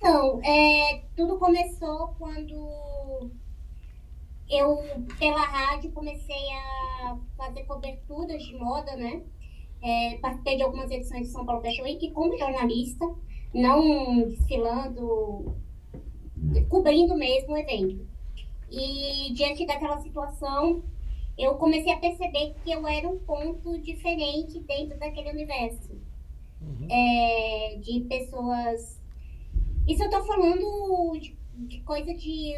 Então, tudo começou quando eu, pela rádio, comecei a fazer coberturas de moda, né? Participei de algumas edições de São Paulo Fashion Week como jornalista, não desfilando, cobrindo mesmo o evento. E diante daquela situação, eu comecei a perceber que eu era um ponto diferente dentro daquele universo, de pessoas. Isso eu tô falando de coisa de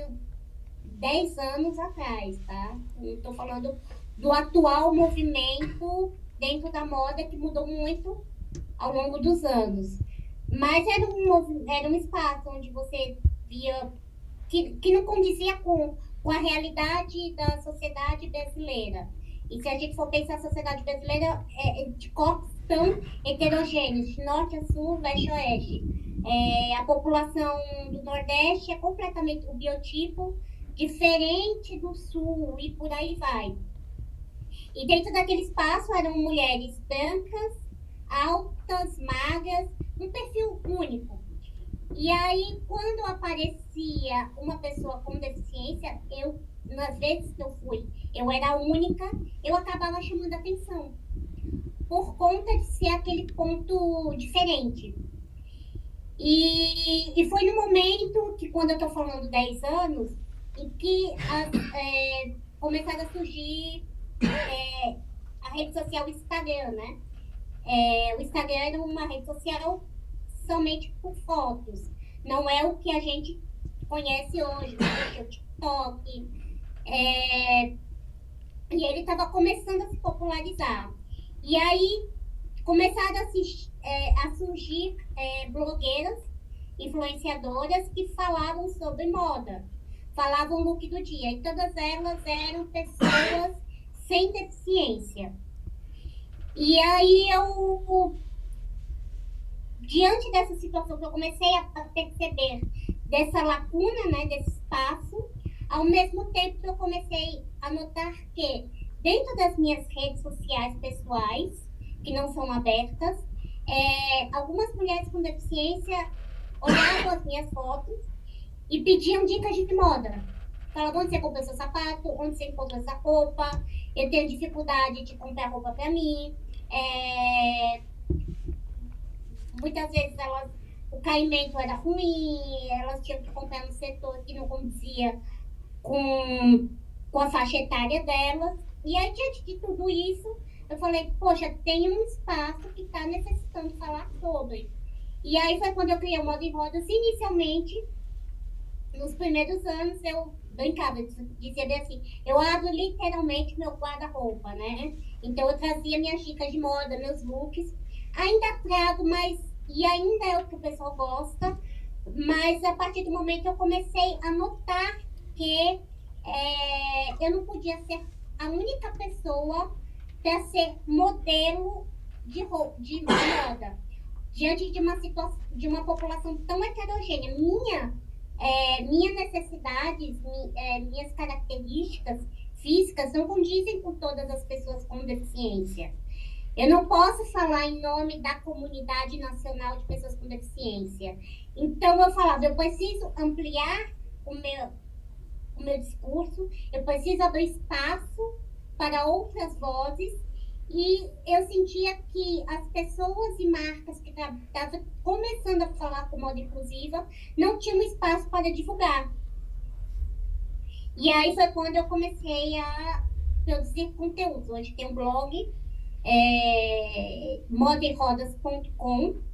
10 anos atrás, tá? Não estou falando do atual movimento dentro da moda que mudou muito ao longo dos anos. Mas era um espaço onde você via que não condizia com a realidade da sociedade brasileira. E se a gente for pensar a sociedade brasileira, de corpos tão heterogêneos, de norte a sul, leste a oeste. A população do Nordeste é completamente o biotipo diferente do Sul e por aí vai. E dentro daquele espaço eram mulheres brancas, altas, magras, um perfil único. E aí, quando aparecia uma pessoa com deficiência, nas vezes que eu fui, eu era a única, eu acabava chamando atenção, por conta de ser aquele ponto diferente. E foi no momento que, quando eu estou falando 10 anos, em que começaram a surgir a rede social Instagram, né? O Instagram era uma rede social somente por fotos. Não é o que a gente conhece hoje, né? O TikTok. E ele estava começando a se popularizar. E aí começaram a surgir blogueiras, influenciadoras que falavam sobre moda, falavam o look do dia. E todas elas eram pessoas sem deficiência. E aí diante dessa situação que eu comecei a perceber dessa lacuna, né, desse espaço, ao mesmo tempo que eu comecei a notar que dentro das minhas redes sociais pessoais, que não são abertas, algumas mulheres com deficiência olhavam as minhas fotos e pediam dicas de moda. Falavam onde você comprou seu sapato, onde você encontrou essa roupa, eu tenho dificuldade de comprar roupa para mim. Muitas vezes o caimento era ruim, elas tinham que comprar no setor que não condizia com, com a faixa etária delas. E aí, diante de tudo isso, eu falei, poxa, tem um espaço que está necessitando falar sobre. E aí foi quando eu criei o Moda em Rodas. Inicialmente, nos primeiros anos, eu brincava, dizia bem assim, eu abro literalmente meu guarda-roupa, né? Então, eu trazia minhas dicas de moda, meus looks. Ainda trago, mas... E ainda é o que o pessoal gosta. Mas, a partir do momento que eu comecei a notar que eu não podia ser a única pessoa para ser modelo de moda diante de uma situação, de uma população tão heterogênea. Minhas necessidades, minhas características físicas não condizem com todas as pessoas com deficiência. Eu não posso falar em nome da comunidade nacional de pessoas com deficiência. Então, eu falava, eu preciso ampliar o meu, o meu discurso, eu preciso abrir espaço para outras vozes. E eu sentia que as pessoas e marcas que estavam começando a falar com moda inclusiva não tinham espaço para divulgar. E aí foi quando eu comecei a produzir conteúdo. Hoje tem um blog, modaemrodas.com,